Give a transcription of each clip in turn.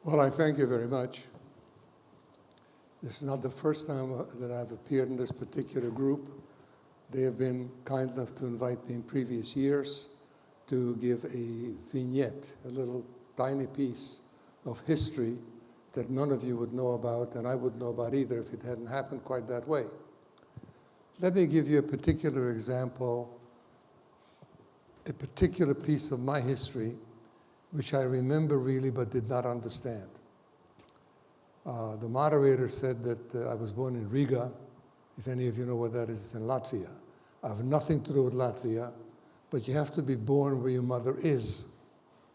Well, I thank you very much. This is not the first time that I've appeared in this particular group. They have been kind enough to invite me in previous years to give a vignette, a little tiny piece of history that none of you would know about, and I wouldn't know about either if it hadn't happened quite that way. Let me give you a particular example, a particular piece of my history, which I remember really but did not understand. The moderator said that I was born in Riga. If any of you know where that is, it's in Latvia. I have nothing to do with Latvia, but you have to be born where your mother is.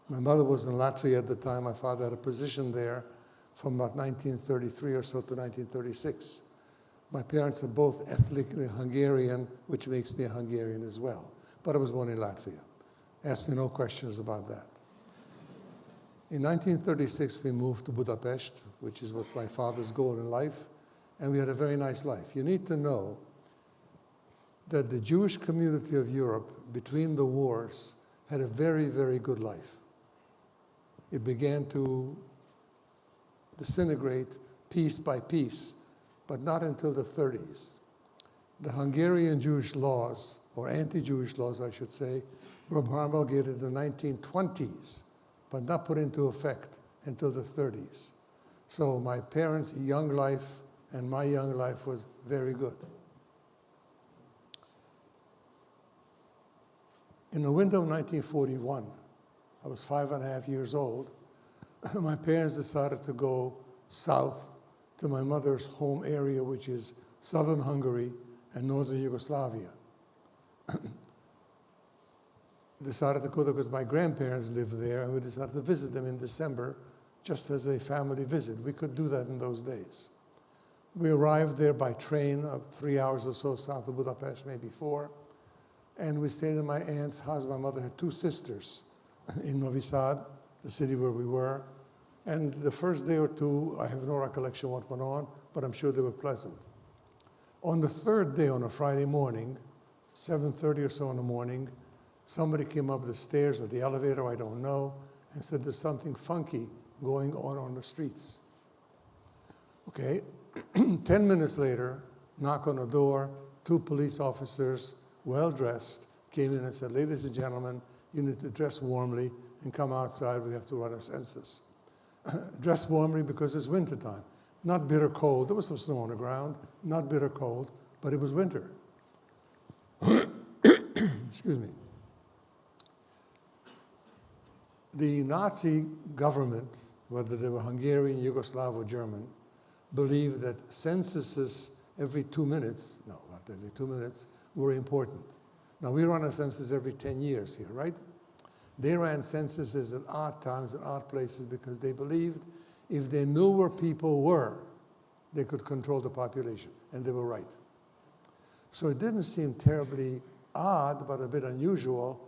My mother was in Latvia at the time. My father had a position there from about 1933 or so to 1936. My parents are both ethnically Hungarian, which makes me a Hungarian as well. But I was born in Latvia. Ask me no questions about that. In 1936, we moved to Budapest, which is what my father's goal in life, and we had a very nice life. You need to know that the Jewish community of Europe, between the wars, had a very, very good life. It began to disintegrate piece by piece, but not until the 30s. The Hungarian Jewish laws, or anti-Jewish laws, I should say, were promulgated in the 1920s, but not put into effect until the 30s. So my parents' young life and my young life was very good. In the winter of 1941, I was 5.5 years old, my parents decided to go south to my mother's home area, which is southern Hungary and northern Yugoslavia. Decided to go there because my grandparents lived there, and we decided to visit them in December just as a family visit. We could do that in those days. We arrived there by train of 3 hours or so south of Budapest, maybe 4, and we stayed in my aunt's house. My mother had 2 sisters in Novi Sad, the city where we were, and the first day or 2, I have no recollection what went on, but I'm sure they were pleasant. On the 3rd day, on a Friday morning, 7:30 or so in the morning, somebody came up the stairs or the elevator, I don't know, and said there's something funky going on the streets. Okay, 10 minutes later, knock on the door, 2 police officers, well-dressed, came in and said, ladies and gentlemen, you need to dress warmly and come outside, we have to run a census. Dress warmly because it's wintertime. Not bitter cold, there was some snow on the ground, not bitter cold, but it was winter. Excuse me. The Nazi government, whether they were Hungarian, Yugoslav, or German, believed that censuses every 2 minutes, no, not every 2 minutes, were important. Now, we run a census every 10 years here, right? They ran censuses at odd times, at odd places, because they believed if they knew where people were, they could control the population, and they were right. So it didn't seem terribly odd, but a bit unusual.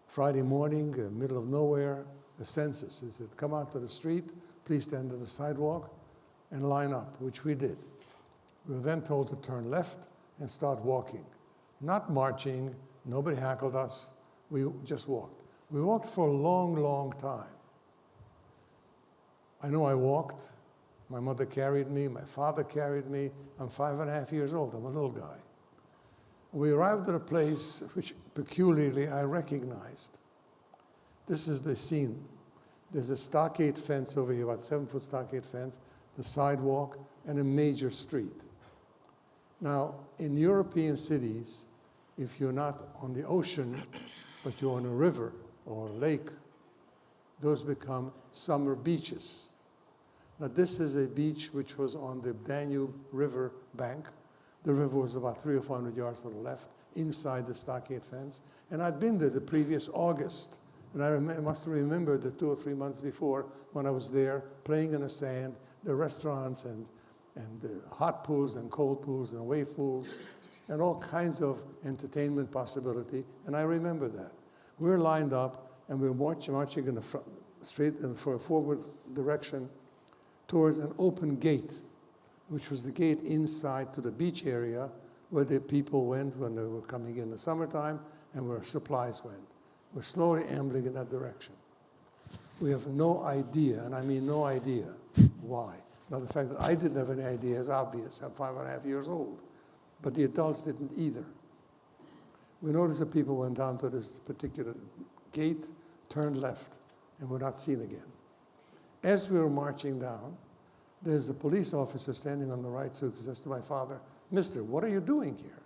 Friday morning, middle of nowhere, the census. They said, come out to the street, please stand on the sidewalk and line up, which we did. We were then told to turn left and start walking. Not marching, nobody heckled us, we just walked. We walked for a long, long time. I know I walked, my mother carried me, my father carried me. I'm 5.5 years old, I'm a little guy. We arrived at a place which peculiarly I recognized. This is the scene. There's a stockade fence over here, about 7-foot stockade fence, the sidewalk, and a major street. Now, in European cities, if you're not on the ocean, but you're on a river or a lake, those become summer beaches. Now, this is a beach which was on the Danube River bank. The river was about 300 or 400 yards to the left, inside the stockade fence. And I'd been there the previous August. And I must have remembered the 2 or 3 months before when I was there playing in the sand, the restaurants and the hot pools and cold pools and wave pools and all kinds of entertainment possibility. And I remember that. We're lined up and we're marching in the front, straight in for a forward direction towards an open gate, which was the gate inside to the beach area where the people went when they were coming in the summertime and where supplies went. We're slowly ambling in that direction. We have no idea, and I mean no idea, why. Now, the fact that I didn't have any idea is obvious. I'm 5.5 years old. But the adults didn't either. We noticed that people went down to this particular gate, turned left, and were not seen again. As we were marching down, there's a police officer standing on the right, so he says to my father, "Mister, what are you doing here?"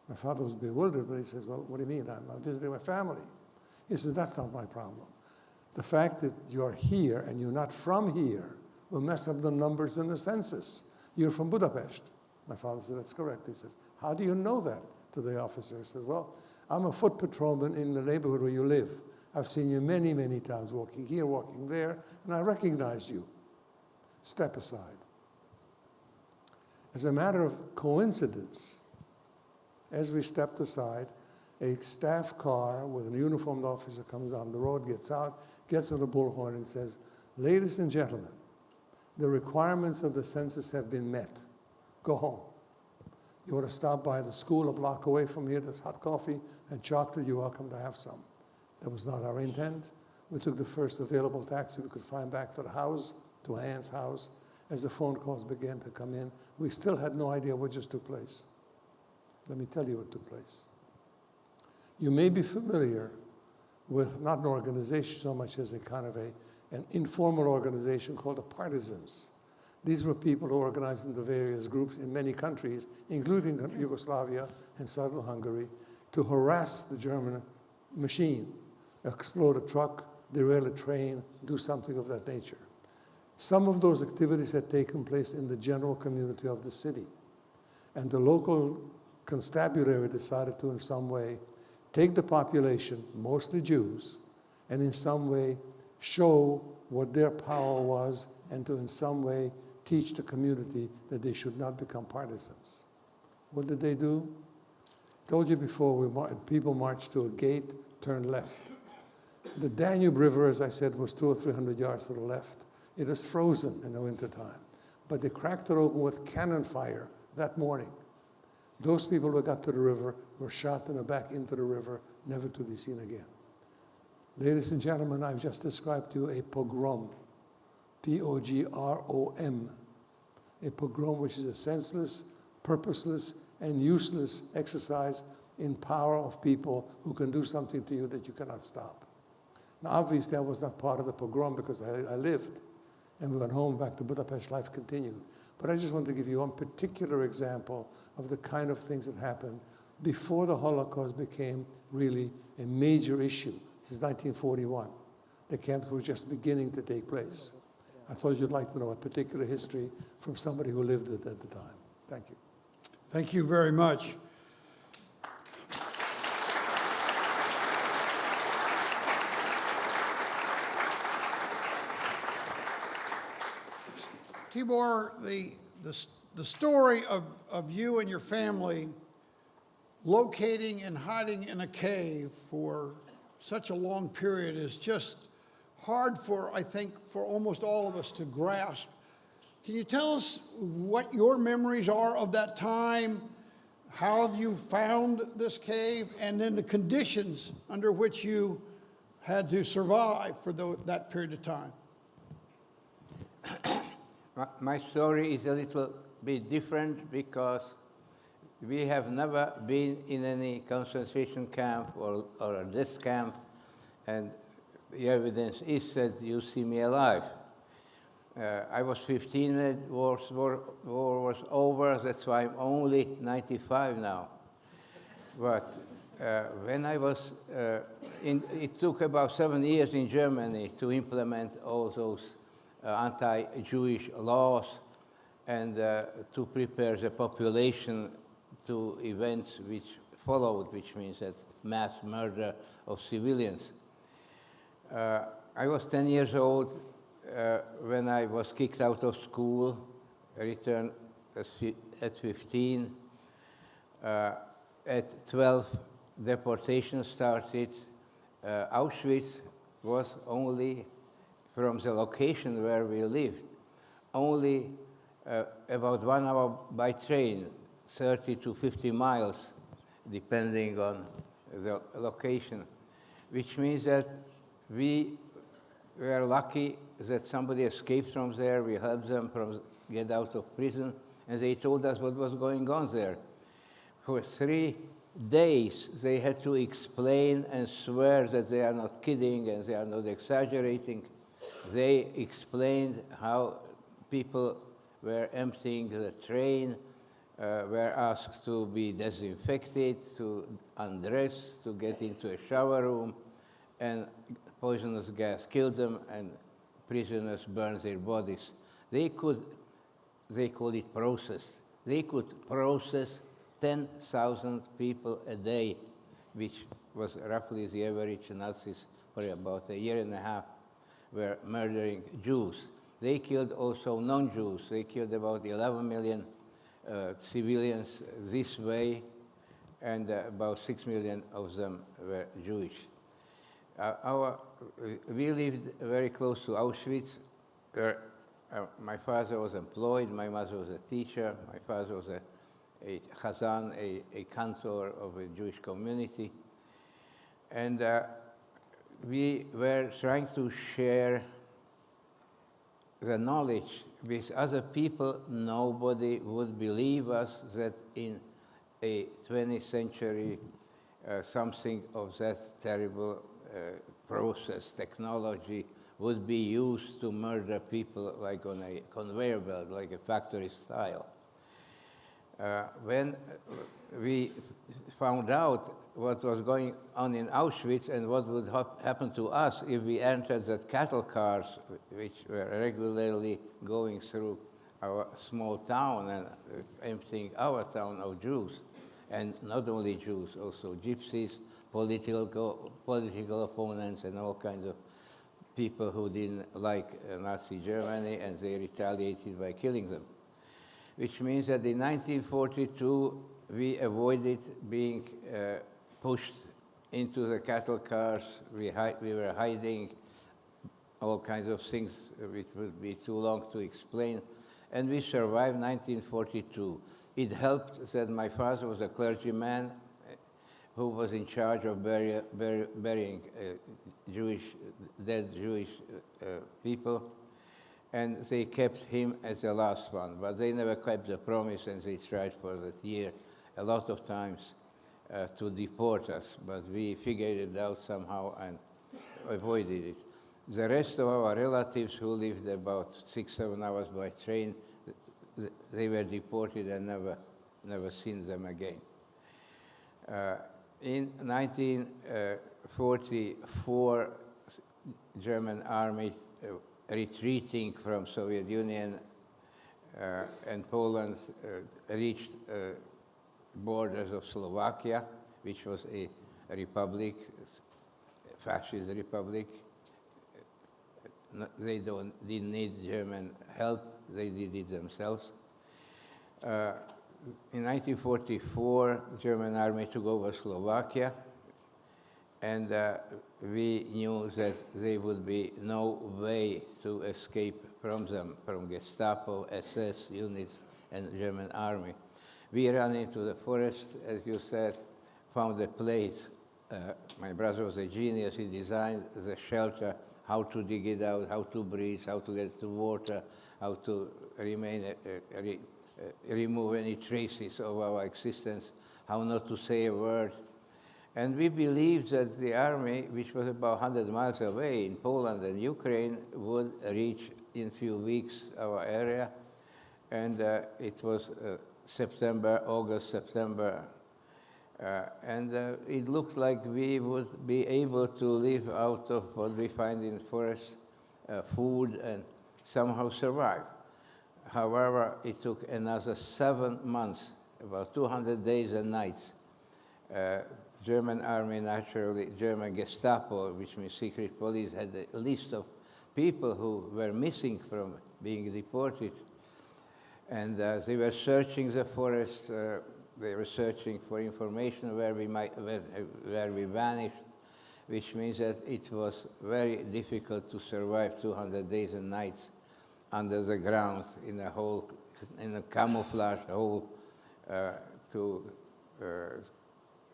My father was bewildered, but he says, "Well, what do you mean? I'm visiting my family." He says, "That's not my problem. The fact that you're here and you're not from here will mess up the numbers in the census. You're from Budapest." My father said, "That's correct." He says, "How do you know that?" To the officer. He says, "Well, I'm a foot patrolman in the neighborhood where you live. I've seen you many, many times walking here, walking there, and I recognized you. Step aside." As a matter of coincidence, as we stepped aside, a staff car with a uniformed officer comes down the road, gets out, gets on the bullhorn and says, "Ladies and gentlemen, the requirements of the census have been met. Go home. You want to stop by the school a block away from here, there's hot coffee and chocolate, you're welcome to have some." That was not our intent. We took the first available taxi we could find back to the house, to Ann's house. As the phone calls began to come in, we still had no idea what just took place. Let me tell you what took place. You may be familiar with not an organization so much as a kind of an informal organization called the Partisans. These were people who organized into various groups in many countries, including Yugoslavia and southern Hungary, to harass the German machine, explode a truck, derail a train, do something of that nature. Some of those activities had taken place in the general community of the city. And the local constabulary decided to, in some way, take the population, mostly Jews, and in some way show what their power was and to, in some way, teach the community that they should not become partisans. What did they do? Told you before, people marched to a gate, turned left. The Danube River, as I said, was 200 or 300 yards to the left. It was frozen in the wintertime, but they cracked it open with cannon fire that morning. Those people who got to the river were shot in the back into the river, never to be seen again. Ladies and gentlemen, I've just described to you a pogrom, P-O-G-R-O-M, a pogrom which is a senseless, purposeless, and useless exercise in power of people who can do something to you that you cannot stop. Now, obviously, I was not part of the pogrom because I lived, and we went home back to Budapest, life continued. But I just want to give you one particular example of the kind of things that happened before the Holocaust became really a major issue. This is 1941. The camps were just beginning to take place. I thought you'd like to know a particular history from somebody who lived it at the time. Thank you. Thank you very much. Tibor, the story of you and your family locating and hiding in a cave for such a long period is just hard for, I think, for almost all of us to grasp. Can you tell us what your memories are of that time, how you found this cave, and then the conditions under which you had to survive for that period of time? My story is a little bit different because we have never been in any concentration camp or this camp, and the evidence is that you see me alive. I was 15 when the war was over, that's why I'm only 95 now. But when I was, it took about 7 years in Germany to implement all those anti-Jewish laws and to prepare the population to events which followed, which means that mass murder of civilians. I was 10 years old when I was kicked out of school. I returned at 15. At 12, deportation started. Auschwitz was only from the location where we lived, only about 1 hour by train, 30 to 50 miles, depending on the location, which means that we we are lucky that somebody escaped from there. We helped them get out of prison, and they told us what was going on there. For 3 days, they had to explain and swear that they are not kidding and they are not exaggerating. They explained how people were emptying the train, were asked to be disinfected, to undress, to get into a shower room, and poisonous gas killed them, and prisoners burned their bodies. They call it process. They could process 10,000 people a day, which was roughly the average. Nazis for about a year and a half were murdering Jews. They killed also non-Jews. They killed about 11 million civilians this way, and about 6 million of them were Jewish. We lived very close to Auschwitz, where my father was employed, my mother was a teacher, my father was a chazan, a cantor of a Jewish community. And we were trying to share the knowledge with other people. Nobody would believe us that in a 20th century something of that terrible process, technology, would be used to murder people like on a conveyor belt, like a factory style. When we found out what was going on in Auschwitz and what would happen to us if we entered the cattle cars, which were regularly going through our small town and emptying our town of Jews, and not only Jews, also gypsies, political opponents, and all kinds of people who didn't like Nazi Germany, and they retaliated by killing them. Which means that in 1942, we avoided being pushed into the cattle cars. We were hiding all kinds of things which would be too long to explain. And we survived 1942. It helped that my father was a clergyman who was in charge of burying dead Jewish people. And they kept him as the last one, but they never kept the promise, and they tried for that year a lot of times to deport us, but we figured it out somehow and avoided it. The rest of our relatives who lived about 6-7 hours by train, they were deported and never seen them again. In 1944, German army retreating from Soviet Union and Poland reached borders of Slovakia, which was a republic, a fascist republic. They didn't need German help, they did it themselves. In 1944, German army took over Slovakia, and we knew that there would be no way to escape from them, from Gestapo, SS units, and German army. We ran into the forest, as you said, found a place. My brother was a genius. He designed the shelter, how to dig it out, how to breathe, how to get to water, how to remove any traces of our existence, how not to say a word. And we believed that the army, which was about 100 miles away in Poland and Ukraine, would reach in a few weeks our area. And it was August, September. And it looked like we would be able to live out of what we find in forests, food, and somehow survive. However, it took another 7 months, about 200 days and nights. German army, naturally, German Gestapo, which means secret police, had a list of people who were missing from being deported. And they were searching the forest, they were searching for information where we vanished, which means that it was very difficult to survive 200 days and nights under the ground in a camouflage hole to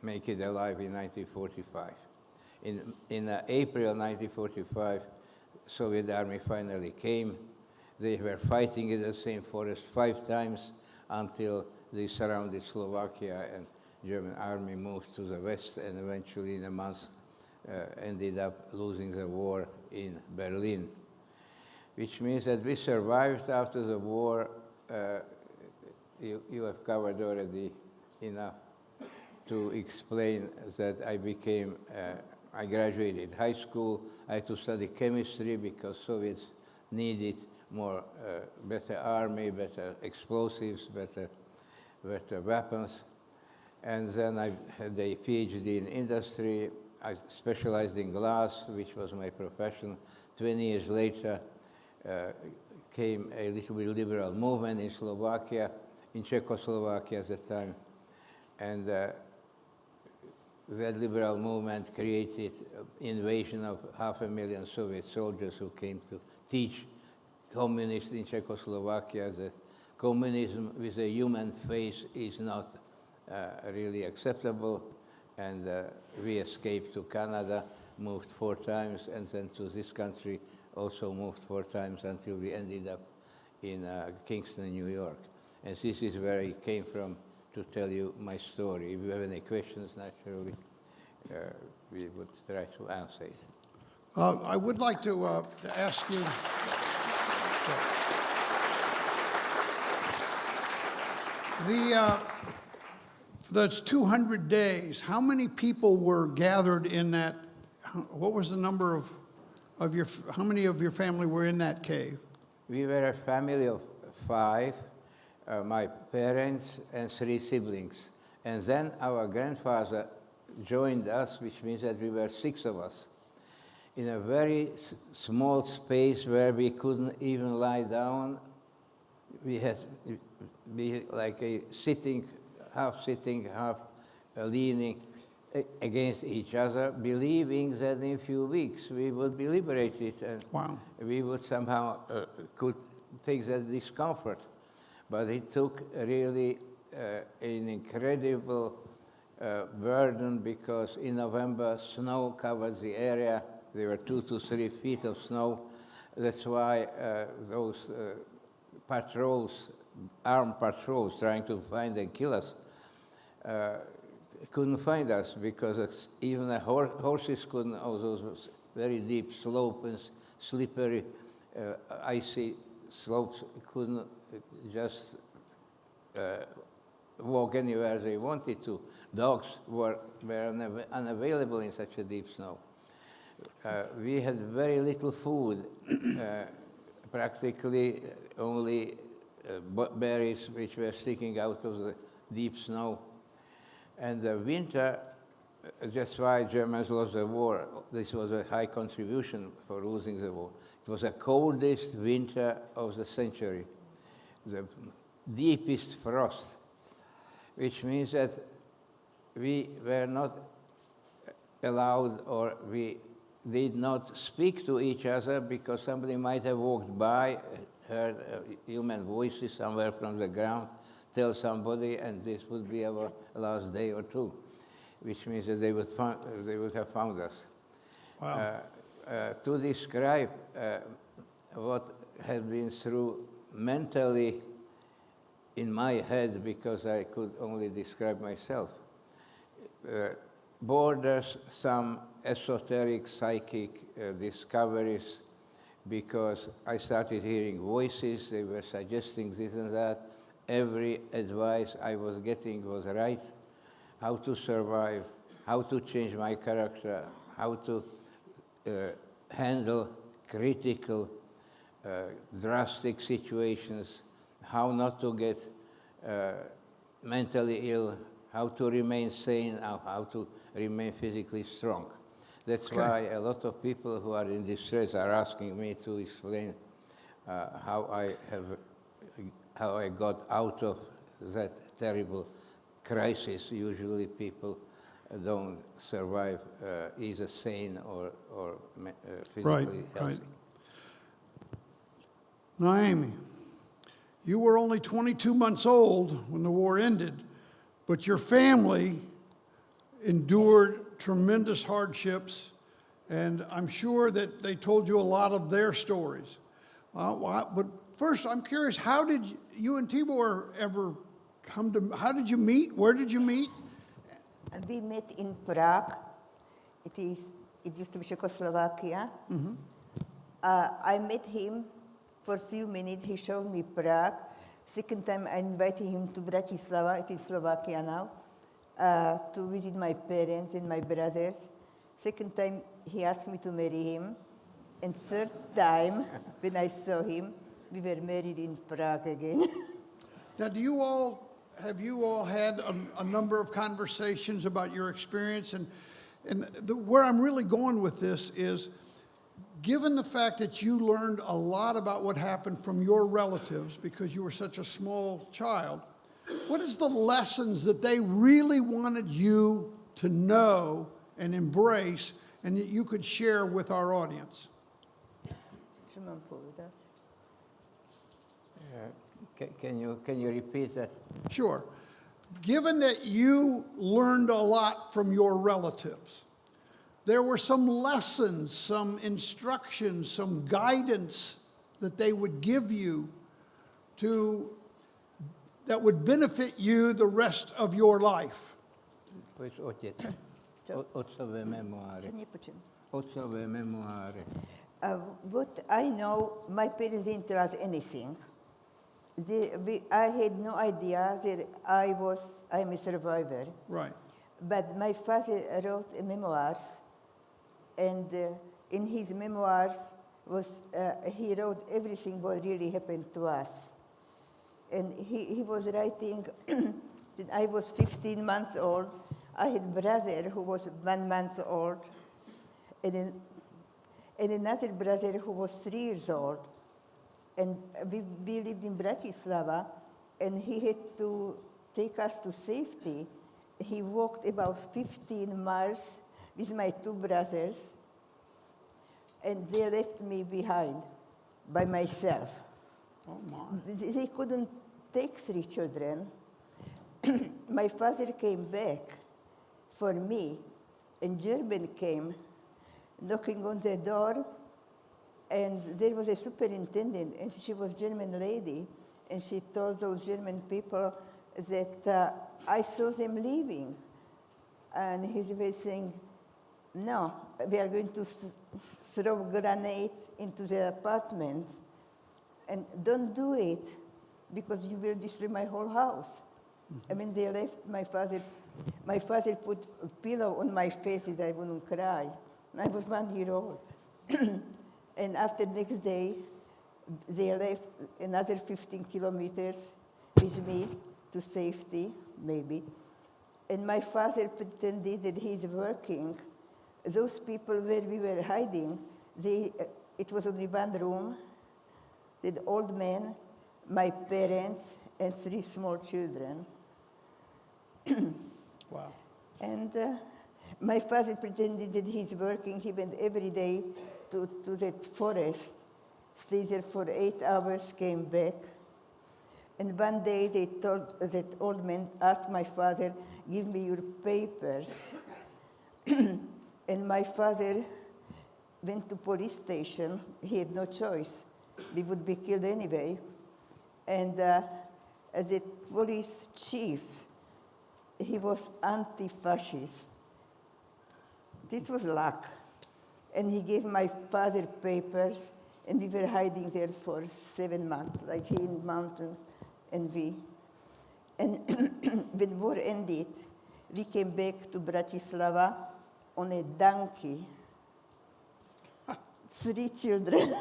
make it alive in 1945. In April 1945, Soviet army finally came. They were fighting in the same forest 5 times until they surrounded Slovakia, and German army moved to the west, and eventually in a month ended up losing the war in Berlin, which means that we survived after the war. You have covered already enough to explain that I graduated high school. I had to study chemistry because Soviets needed more, better army, better explosives, better weapons. And then I had a PhD in industry. I specialized in glass, which was my profession. 20 years later, came a little bit liberal movement in Slovakia, in Czechoslovakia at the time. And that liberal movement created invasion of 500,000 Soviet soldiers who came to teach communists in Czechoslovakia that communism with a human face is not really acceptable. And we escaped to Canada, moved 4 times, and then to this country also moved 4 times until we ended up in Kingston, New York. And this is where I came from to tell you my story. If you have any questions, naturally, we would try to answer it. I would like to ask you, that's 200 days. How many people were gathered in that? What was the number of your, how many of your family were in that cave? We were a family of 5, my parents and 3 siblings. And then our grandfather joined us, which means that we were 6 of us, in a very small space where we couldn't even lie down. We had to be like a half sitting, half leaning against each other, believing that in a few weeks we would be liberated and Wow. we would somehow could take that discomfort. But it took really an incredible burden, because in November snow covered the area. There were 2 to 3 feet of snow. That's why those patrols, armed patrols trying to find and kill us, couldn't find us, because even the horses couldn't, those very deep slopes and slippery, icy slopes, couldn't just walk anywhere they wanted to. Dogs were unavailable in such a deep snow. We had very little food, practically only berries which were sticking out of the deep snow. And the winter, that's why Germans lost the war. This was a high contribution for losing the war. It was the coldest winter of the century, the deepest frost, which means that we were not allowed, or we did not speak to each other, because somebody might have walked by, heard human voices somewhere from the ground, tell somebody, and this would be our last day or 2, which means that they would have found us. Wow. To describe what had been through mentally in my head, because I could only describe myself, borders some esoteric psychic discoveries, because I started hearing voices. They were suggesting this and that. Every advice I was getting was right. How to survive, how to change my character, how to handle critical, drastic situations, how not to get mentally ill, how to remain sane, how to remain physically strong. That's why a lot of people who are in distress are asking me to explain how I got out of that terrible crisis. Usually people don't survive either sane or physically healthy. Right. Naomi, you were only 22 months old when the war ended, but your family endured tremendous hardships and I'm sure that they told you a lot of their stories. But first, I'm curious, how did you and Tibor ever come to, how did you meet? Where did you meet? We met in Prague. It used to be Czechoslovakia. I met him for a few minutes. He showed me Prague. Second time, I invited him to Bratislava, it is Slovakia now, to visit my parents and my brothers. Second time, he asked me to marry him. And third time, when I saw him, we were married in Prague again. Now, have you all had a number of conversations about your experience? And where I'm really going with this is, given the fact that you learned a lot about what happened from your relatives because you were such a small child, what is the lessons that they really wanted you to know and embrace and that you could share with our audience? Can you repeat that? Sure. Given that you learned a lot from your relatives, there were some lessons, some instructions, some guidance that they would give you that would benefit you the rest of your life. Pois otec. Otcové memoáry. Otcové memoáry. What I know, my parents didn't tell us anything. I had no idea that I'm a survivor. Right. But my father wrote memoirs, and in his memoirs he wrote everything what really happened to us. And he was writing that I was 15 months old. I had a brother who was 1 month old, and another brother who was 3 years old. And we lived in Bratislava, and he had to take us to safety. He walked about 15 miles with my 2 brothers, and they left me behind by myself. Oh, my. They couldn't take 3 children. My father came back for me, and German came knocking on the door, and there was a superintendent, and she was a German lady, and she told those German people that I saw them leaving. And he was saying, no, we are going to throw grenades into the apartment, and don't do it, because you will destroy my whole house. I mean, they left my father put a pillow on my face that I wouldn't cry. I was 1 year old. And after next day, they left another 15 kilometers with me to safety, maybe. And my father pretended that he's working. Those people where we were hiding, it was only 1 room, the old man, my parents, and 3 small children. Wow. And my father pretended that he's working. He went every day to that forest, stayed there for 8 hours, came back. And one day they told that old man asked my father, give me your papers. And my father went to police station. He had no choice. We would be killed anyway. And as a police chief, he was anti-fascist. This was luck. And he gave my father papers, and we were hiding there for 7 months, like he in the mountains, and we. And when war ended, we came back to Bratislava on a donkey. 3 children.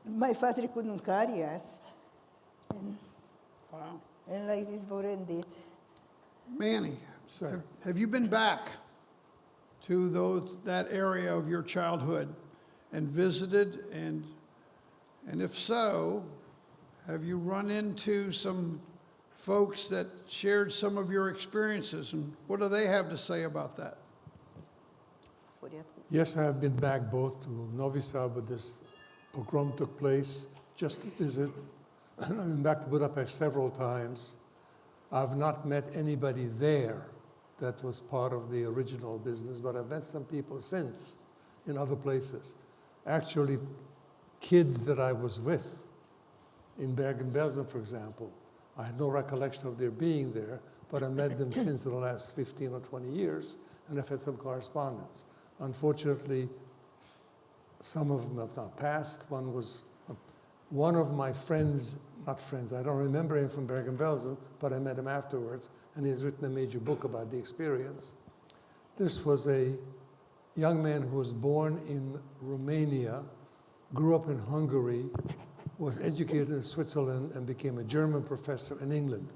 My father couldn't carry us. And, Wow. and like this war ended. Manny, Sir. have you been back to that area of your childhood and visited? And if so, have you run into some folks that shared some of your experiences? And what do they have to say about that? Yes, I have been back both to Novi Sad, but this pogrom took place just to visit. I've been back to Budapest several times. I've not met anybody there that was part of the original business, but I've met some people since in other places. Actually, kids that I was with in Bergen-Belsen, for example, I had no recollection of their being there, but I met them since the last 15 or 20 years, and I've had some correspondence. Unfortunately, some of them have not passed. One of my friends, not friends, I don't remember him from Bergen-Belsen, but I met him afterwards, and he has written a major book about the experience. This was a young man who was born in Romania, grew up in Hungary, was educated in Switzerland, and became a German professor in England.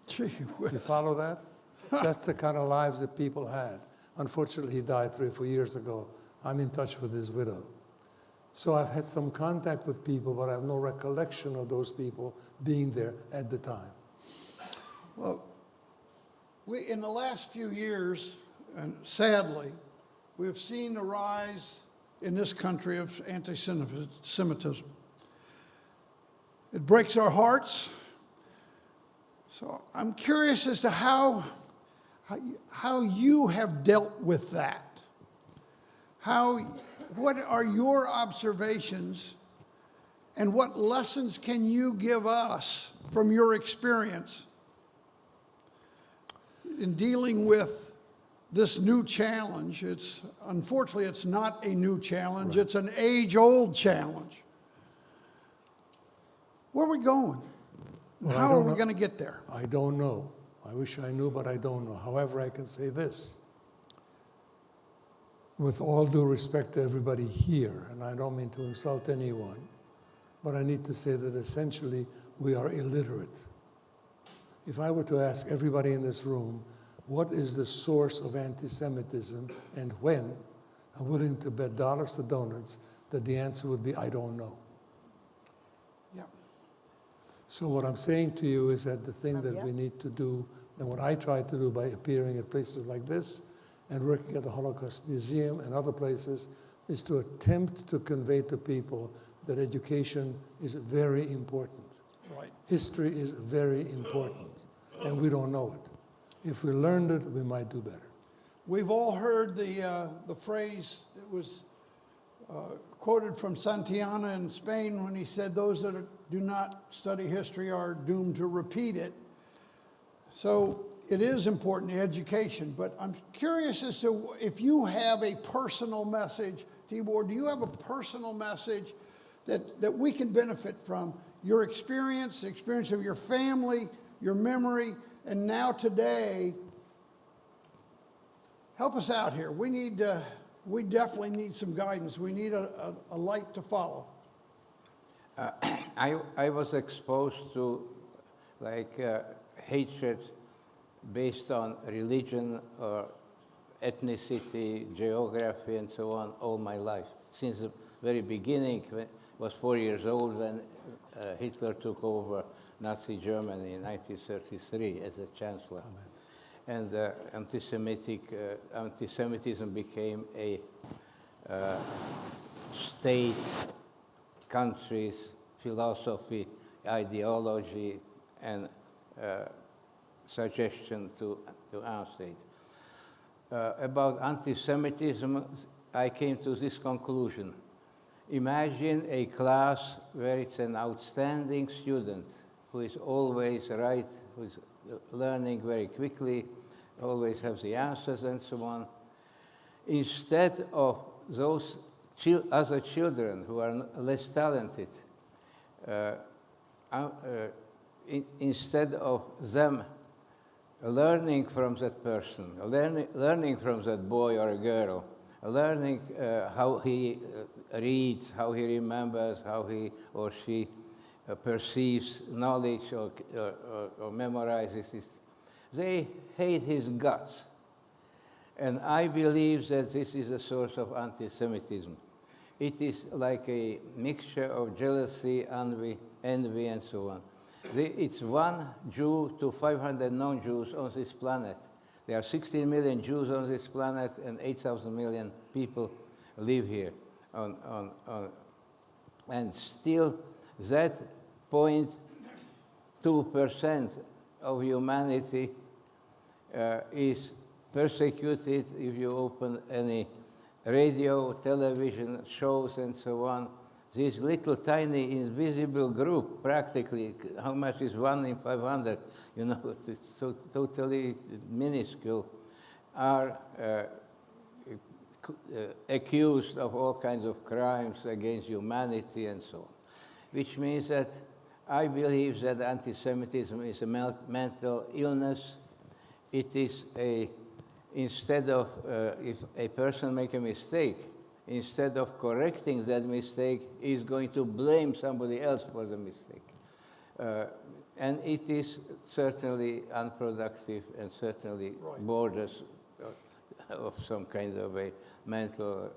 Gee You whiz. follow that? That's the kind of lives that people had. Unfortunately, he died 3 or 4 years ago. I'm in touch with his widow. So I've had some contact with people, but I have no recollection of those people being there at the time. Well, in the last few years, and sadly, we've seen a rise in this country of anti-Semitism. It breaks our hearts. So I'm curious as to how you have dealt with that. What are your observations, and what lessons can you give us from your experience in dealing with this new challenge? Unfortunately, it's not a new challenge. Right. It's an age-old challenge. Where are we going? Well, how are we going to get there? I don't know. I wish I knew, but I don't know. However, I can say this. With all due respect to everybody here, and I don't mean to insult anyone, but I need to say that essentially we are illiterate. If I were to ask everybody in this room, what is the source of anti-Semitism and when, I'm willing to bet dollars to donuts that the answer would be, I don't know. Yeah. So what I'm saying to you is that the thing that Yeah. we need to do, and what I try to do by appearing at places like this and working at the Holocaust Museum and other places, is to attempt to convey to people that education is very important. Right. History is very important, and we don't know it. If we learned it, we might do better. We've all heard the phrase that was quoted from Santillana in Spain when he said, those that do not study history are doomed to repeat it. So it is important, education, but I'm curious as to if you have a personal message, Tibor, do you have a personal message that we can benefit from? Your experience, the experience of your family, your memory, and now today, help us out here. We definitely need some guidance. We need a light to follow. I was exposed to hatred based on religion or ethnicity, geography, and so on all my life. Since the very beginning, when I was 4 years old when Hitler took over Nazi Germany in 1933 as a chancellor. Amen. And anti-Semitism became a state, country's philosophy, ideology, and suggestion to our state. About anti-Semitism, I came to this conclusion. Imagine a class where it's an outstanding student who is always right, who is learning very quickly, always has the answers and so on. Instead of those other children who are less talented, instead of them learning from that person, learning from that boy or girl, learning how he reads, how he remembers, how he or she perceives knowledge or memorizes it. They hate his guts. And I believe that this is a source of anti-Semitism. It is like a mixture of jealousy, envy, and so on. It's 1 Jew to 500 non-Jews on this planet. There are 16 million Jews on this planet, and 8,000 million people live here. And still, that 0.2% of humanity is persecuted if you open any radio, television shows, and so on, this little tiny invisible group, practically, how much is 1 in 500, you know, it's so totally minuscule, are accused of all kinds of crimes against humanity and so on. Which means that I believe that anti-Semitism is a mental illness. It is instead of, if a person makes a mistake, instead of correcting that mistake, is going to blame somebody else for the mistake. And it is certainly unproductive and certainly borders of some kind of a mental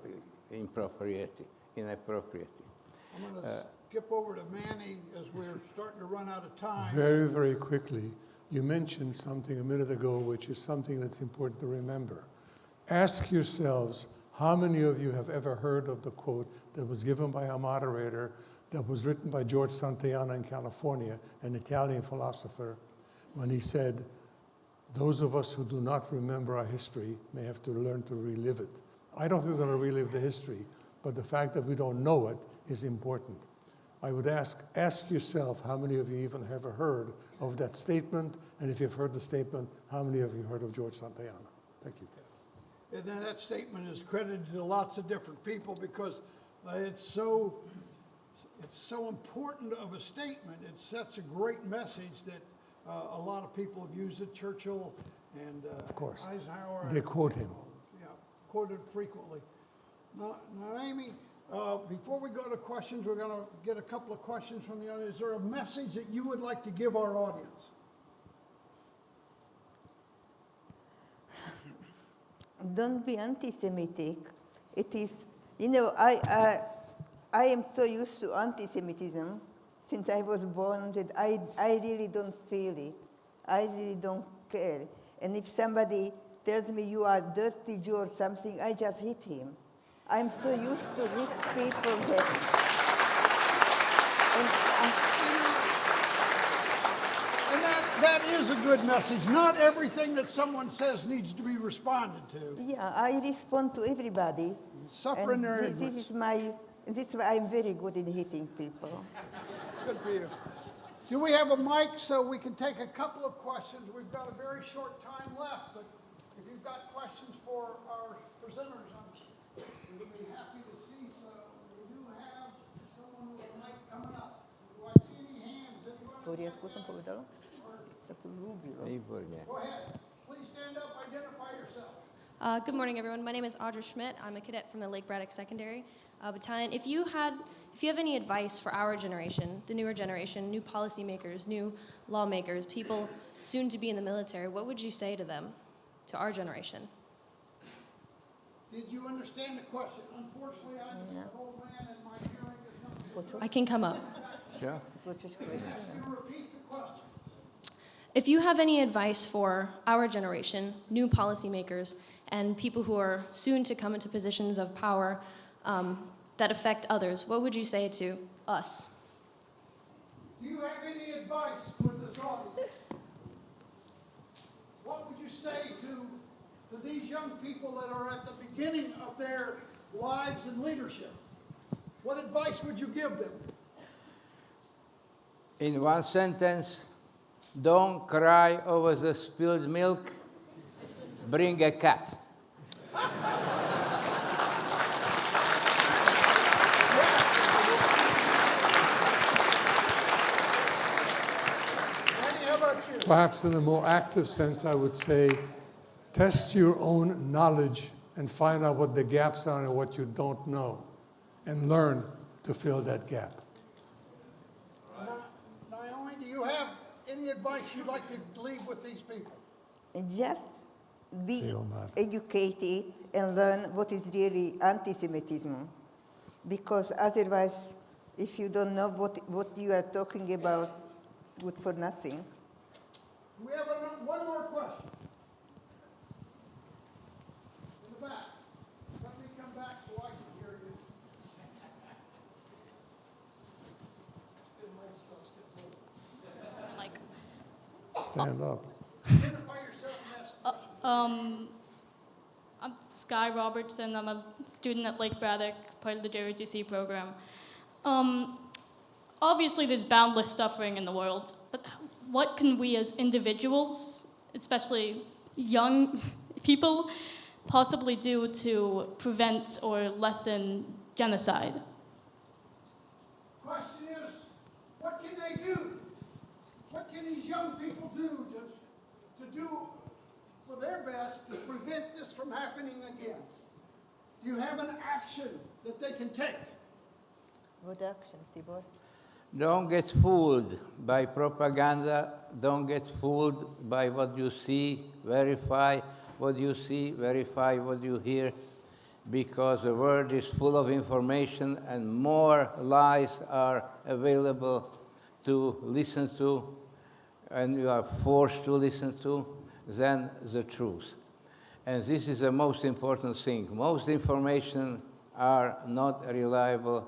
inappropriate. I'm going to skip over to Manny as we're starting to run out of time. Very, very quickly, you mentioned something a minute ago, which is something that's important to remember. Ask yourselves, how many of you have ever heard of the quote that was given by a moderator that was written by George Santayana in California, an Italian philosopher, when he said, those of us who do not remember our history may have to learn to relive it. I don't think we're going to relive the history, but the fact that we don't know it is important. I would ask yourself how many of you even have ever heard of that statement, and if you've heard the statement, how many of you heard of George Santayana? Thank you. And then that statement is credited to lots of different people because it's so important of a statement. It sets a great message that a lot of people have used it. Churchill and Of course. Eisenhower. They quote him. Yeah, quoted frequently. Now, Amy, before we go to questions, we're going to get a couple of questions from the audience. Is there a message that you would like to give our audience? Don't be anti-Semitic. It is, you know, I am so used to anti-Semitism since I was born that I really don't feel it. I really don't care. And if somebody tells me you are dirty Jew or something, I just hit him. I'm so used to hit people that... And that is a good message. Not everything that someone says needs to be responded to. Yeah, I respond to everybody. Suffer in their ignorance. This is why I'm very good in hitting people. Good for you. Do we have a mic so we can take a couple of questions? We've got a very short time left, but if you've got questions for our presenters, we'd be happy to see. So we do have someone with a mic coming up. Do I see any hands? Anybody? Go ahead. Please stand up, identify yourself. Good morning, everyone. My name is Audra Schmidt. I'm a cadet from the Lake Braddock Secondary Battalion. If you have any advice for our generation, the newer generation, new policymakers, new lawmakers, people soon to be in the military, what would you say to them, to our generation? Did you understand the question? Unfortunately, I'm an old man and my hearing is not. I can come up. Sure. Ask you to repeat the question. If you have any advice for our generation, new policymakers, and people who are soon to come into positions of power that affect others, what would you say to us? Do you have any advice for this audience? What would you say to these young people that are at the beginning of their lives in leadership? What advice would you give them? In one sentence, don't cry over the spilled milk, bring a cat. Perhaps in a more active sense, I would say, test your own knowledge and find out what the gaps are and what you don't know, and learn to fill that gap. Naomi, do you have any advice you'd like to leave with these people? Just be educated and learn what is really anti-Semitism. Because otherwise, if you don't know what you are talking about, it's good for nothing. We have one more question. In the back. Let me come back so I can hear you. Like, Stand up. Identify yourself and ask the question. I'm Sky Robertson. I'm a student at Lake Braddock, part of the JROTC program. Obviously, there's boundless suffering in the world, but what can we as individuals, especially young people, possibly do to prevent or lessen genocide? Question is, what can they do? What can these young people do to do for their best to prevent this from happening again? Do you have an action that they can take? What action, Tibor? Don't get fooled by propaganda. Don't get fooled by what you see. Verify what you see. Verify what you hear. Because the world is full of information and more lies are available to listen to, and you are forced to listen to, than the truth. And this is the most important thing. Most information are not reliable,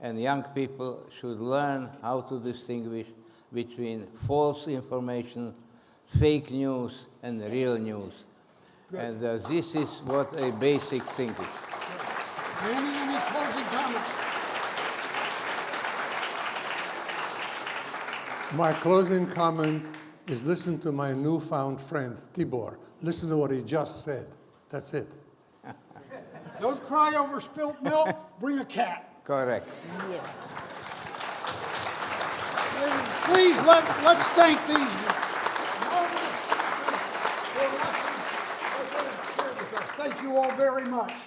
and young people should learn how to distinguish between false information, fake news, and real news. And this is what a basic thing is. Any closing comments? My closing comment is listen to my newfound friend, Tibor. Listen to what he just said. That's it. Don't cry over spilt milk, bring a cat. Correct. Yes. Please, let's thank these for share with us. Thank you all very much.